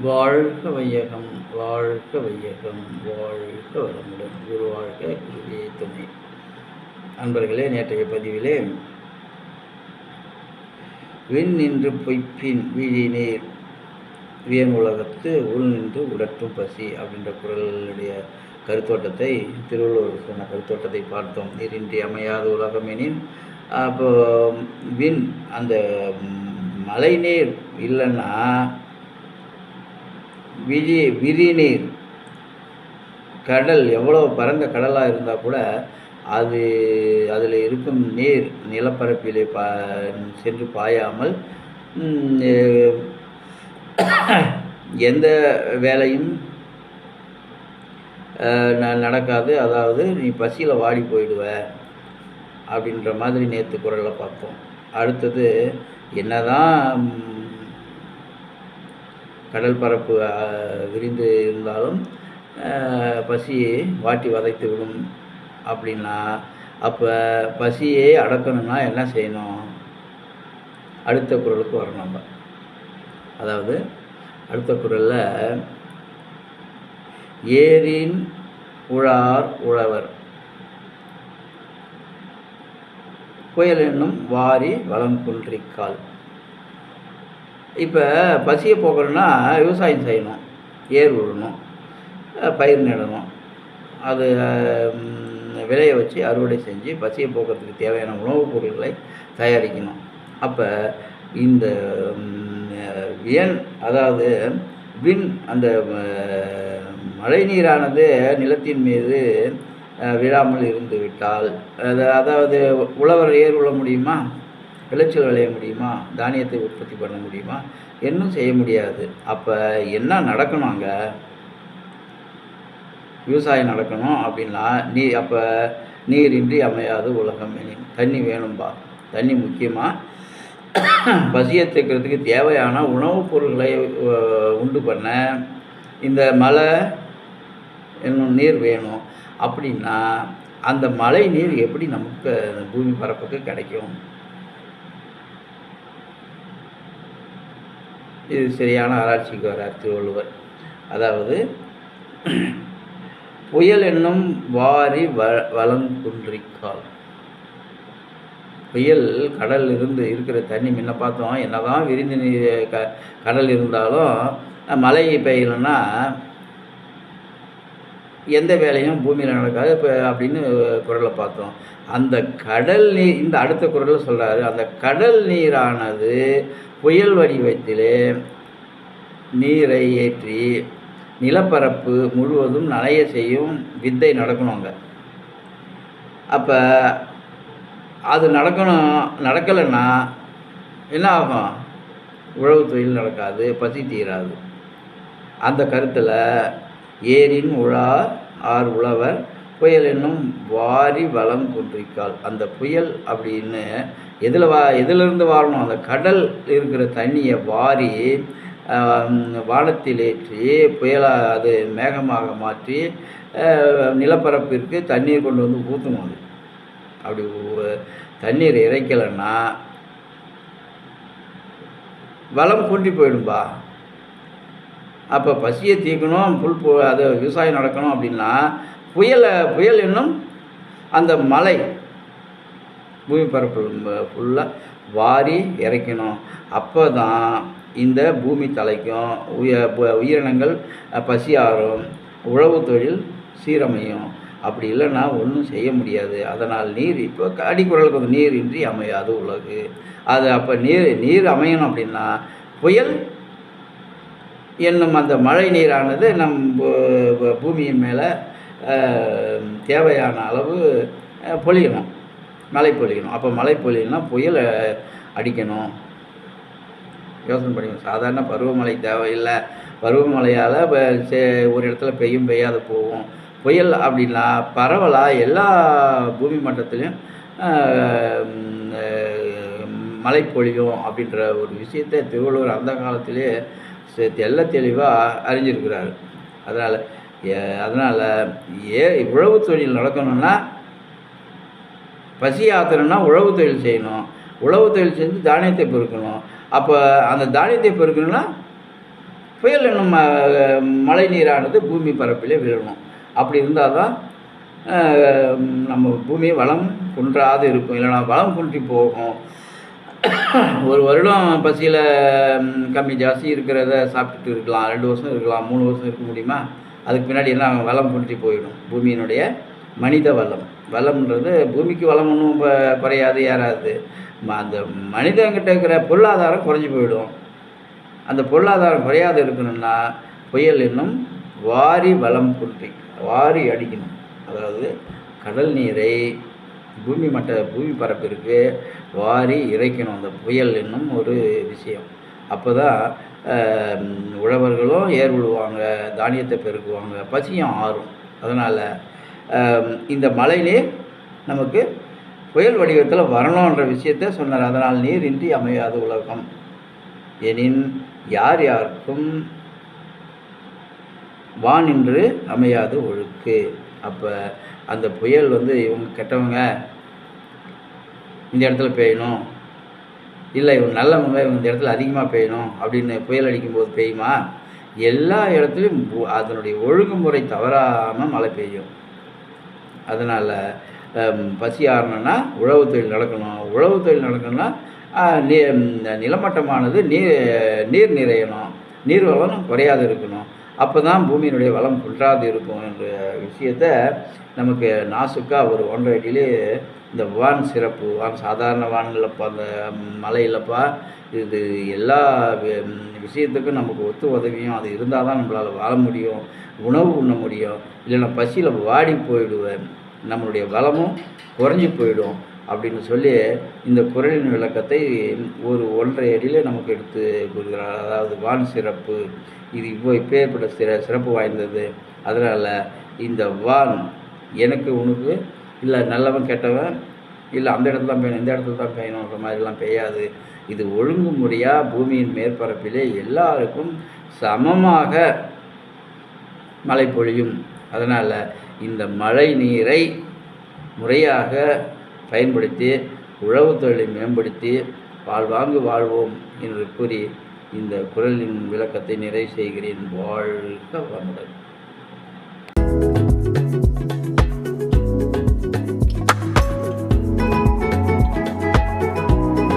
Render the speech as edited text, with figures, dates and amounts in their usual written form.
வாழ்க வையகம், வாழ்க வையகம், வாழ்க வளமுடன். குரு வாழ்க, குருவே துணை. அன்பர்களே, நேற்றைய பதிவிலே விண் நின்று பொய்ப்பின் வீழினீர் வியன் உலகத்து உள் நின்று உடற்றும் பசி அப்படின்ற குறளுடைய கருத்தோட்டத்தை, திருவள்ளுவர் சொன்ன கருத்தோட்டத்தை பார்த்தோம். நீரின்றி அமையாத உலகம் எனின், அப்போ விண் அந்த மழை நீர் இல்லைன்னா விரிநீர், கடல் எவ்வளோ பரந்த கடலாக இருந்தால் கூட அதில் இருக்கும் நீர் நிலப்பரப்பிலே சென்று பாயாமல் எந்த வேலையும் நடக்காது. அதாவது நீ பசியில் வாடி போயிடுவ அப்படின்ற மாதிரி நேற்று குறளில் பார்த்தோம். அடுத்தது, என்னதான் கடல் பரப்பு விரிந்து இருந்தாலும் பசியை வாட்டி வதைத்து விடும் அப்படின்னா, அப்போ பசியை அடக்கணும்னா என்ன செய்யணும்? அடுத்த குறளுக்கு வரணும் நம்ம. அதாவது அடுத்த குறளில், ஏரின் உழார் உழவர் புயல் என்னும் வாரி வளம் குன்றிக்கால். இப்போ பசியை போக்கணும்னா விவசாயம் செய்யணும், ஏர் விடணும், பயிர் நடணும், அது விளைய வச்சு அறுவடை செஞ்சு பசியை போக்குறதுக்கு தேவையான உணவுப் பொருட்களை தயாரிக்கணும். அப்போ இந்த அதாவது விண், அந்த மழை நீரானது நிலத்தின் மீது விழாமல் இருந்து விட்டால், அதாவது உழவர் ஏர் விழ முடியுமா? விளைச்சல் விளைய முடியுமா? தானியத்தை உற்பத்தி பண்ண முடியுமா? இன்னும் செய்ய முடியாது. அப்போ என்ன நடக்கணும்? அங்கே விவசாயம் நடக்கணும் அப்படின்னா அப்போ நீரின்றி அமையாது உலகம் எனின். தண்ணி வேணும்பா. தண்ணி முக்கியமாக பசியை தீர்க்கிறதுக்கு தேவையான உணவுப் பொருட்களை உண்டு பண்ண இந்த மழை என்னும் நீர் வேணும். அப்படின்னா அந்த மழை நீர் எப்படி நமக்கு பூமி பரப்புக்கு கிடைக்கும்? இது சரியான ஆராய்ச்சிக்கு வரார் திருவள்ளுவர். அதாவது புயல் என்னும் வாரி வளம் குன்றிக்கால். புயல் கடல் இருந்து இருக்கிற தண்ணி முன்ன பார்த்தோம். என்னதான் விரிந்து கடல் இருந்தாலும் மழை பெய்யலைன்னா எந்த வேலையும் பூமியில் நடக்காது இப்போ அப்படின்னு குறளை பார்த்தோம். அந்த கடல் நீர், இந்த அடுத்த குறளில் சொல்கிறாரு, அந்த கடல் நீரானது புயல் வடிவத்திலே நீரை ஏற்றி நிலப்பரப்பு முழுவதும் நனைய செய்யும் வித்தை நடக்கணும் அங்கே. அப்போ அது நடக்கலைன்னா என்ன ஆகும்? உழவு தொழில் நடக்காது, பசி தீராது. அந்த கருத்தில் ஏரின் ஆர் உழவர் புயல் என்னும் வாரி வளம் குன்றிக்கால். அந்த புயல் அப்படின்னு எதிலிருந்து வாழணும்? அந்த கடல் இருக்கிற தண்ணியை வாரி வானத்தில் ஏற்றி புயலாக அது மேகமாக மாற்றி நிலப்பரப்பிற்கு தண்ணீர் கொண்டு வந்து ஊற்றணும். அப்படி தண்ணீர் இறைக்கலைன்னா வளம் குன்றி போயிடும்பா. அப்போ பசியை தீர்க்கணும், அது விவசாயம் நடக்கணும் அப்படின்னா புயல் என்னும் அந்த மலை பூமி பரப்பு ஃபுல்லாக வாரி இறைக்கணும். அப்போ தான் இந்த பூமி தலைக்கும், உயிரினங்கள் பசியாரும், உழவு தொழில் சீரமையும். அப்படி இல்லைன்னா ஒன்றும் செய்ய முடியாது. அதனால் நீர், இப்போ அடிக்குறளுக்கு வந்து நீர் இன்றி அமையாது உலகு. அது அப்போ நீர் அமையணும் அப்படின்னா புயல் என்னும் அந்த மழை நீரானது பூமியின் மேலே தேவையான அளவு பொழியணும், மழை பொழியணும். அப்போ மழை பொழியணும்னா புயல் அடிக்கணும். யோசனை பண்ணிக்கணும். சாதாரண பருவமழை தேவையில்லை. பருவமழையால் ஒரு இடத்துல பெய்யாத போகும். புயல் அப்படின்னா பரவலாக எல்லா பூமி மட்டத்திலையும் மழை பொழியும் அப்படின்ற ஒரு விஷயத்தை திருவள்ளுவர் அந்த காலத்திலே தெளிவாக அறிஞ்சிருக்கிறார். அதனால் உழவு தொழில் நடக்கணும்னா, பசி ஆற்றணும்னா உழவு தொழில் செய்யணும். உழவு தொழில் செஞ்சு தானியத்தை பெருக்கணும். அப்போ அந்த தானியத்தை பெருக்கணும்னா புயல் என்னும் மழை நீரானது பூமி பரப்பிலே விழணும். அப்படி இருந்தால் தான் நம்ம பூமி வளம் குன்றாது இருக்கும். இல்லைனா வளம் குன்றி போகும். ஒரு வருடம் பசியில் கம்மி ஜாஸ்தி இருக்கிறத சாப்பிட்டுட்டு இருக்கலாம், 2 வருஷம் இருக்கலாம், 3 வருஷம் இருக்க முடியுமா? அதுக்கு பின்னாடி என்ன வளம் குன்றி போயிடும். பூமியினுடைய மனித வளம். வளம்ன்றது பூமிக்கு வளம் ஒன்றும் குறையாது, ஏறாது. அந்த மனிதன்கிட்ட இருக்கிற பொருளாதாரம் குறைஞ்சி போயிடும். அந்த பொருளாதாரம் குறையாது இருக்கணும்னா புயல் என்னும் வாரி வளம் குன்றி வாரி அடிக்கணும். அதாவது கடல் நீரை பூமி பரப்பிற்கு வாரி இறைக்கணும் அந்த புயல் என்னும் ஒரு விஷயம். அப்போ தான் உழவர்களும் ஏர் விடுவாங்க, தானியத்தை பெருக்குவாங்க, பசியும் ஆறும். அதனால் இந்த மழை நீர் நமக்கு புயல் வடிவத்தில் வரணுன்ற விஷயத்த சொன்னார். அதனால் நீர் இன்றி அமையாது உலகம் எனின் யார் யாருக்கும் வானின்று அமையாது ஒழுக்கு. அப்போ அந்த புயல் இவங்க கெட்டவங்க இந்த இடத்துல பெய்யணும், இல்லை இவங்க நல்லவங்க இவங்க இந்த இடத்துல அதிகமாக பெய்யணும் அப்படின்னு புயல் அடிக்கும்போது பெய்யுமா? எல்லா இடத்துலையும் அதனுடைய ஒழுங்குமுறை தவறாமல் மழை பெய்யும். அதனால் பசி ஆறணும்னா உழவு தொழில் நடக்கணும். உழவு தொழில் நடக்கணும்னா நிலமட்டமானது நீர் நிறையணும், நீர் வளம் குறையாது இருக்கணும். அப்போ தான் பூமியினுடைய வளம் குன்றாது இருக்கும் என்ற விஷயத்தை நமக்கு நாசுக்காக ஒரு 1.5 அடியிலே இந்த வான் சிறப்பு, வான் சாதாரண வான்களப்பா, அந்த மழை இல்லைப்பா, இது எல்லா விஷயத்துக்கும் நமக்கு உதவியும். அது இருந்தால் தான் நம்மளால் வாழ முடியும், உணவு உண்ண முடியும். இல்லைன்னா பசியில் வாடி போயிடுவேன், நம்மளுடைய வளமும் குறைஞ்சி போயிடும் அப்படின்னு சொல்லி இந்த குறளின் விளக்கத்தை ஒரு 1.5 அடியில் நமக்கு எடுத்து கொடுக்குறார். அதாவது வான் சிறப்பு இது இப்பேற்பட்ட சிறப்பு வாய்ந்தது. அதனால் இந்த வான் எனக்கு உனக்கு இல்லை நல்லவன் கெட்டவன் இல்லை அந்த இடத்துல தான் பெய்யணும் இந்த இடத்துல தான் பெய்யணுன்ற மாதிரிலாம் பெய்யாது. இது ஒழுங்குமுறையாக பூமியின் மேற்பரப்பிலே எல்லாருக்கும் சமமாக மழை பொழியும். அதனால் இந்த மழை நீரை முறையாக பயன்படுத்தி உழவு தொழிலை மேம்படுத்தி வாழ்வோம் என்று கூறி இந்த குறளின் விளக்கத்தை நிறைவு செய்கிறேன். வாழ்க வளமுடன்.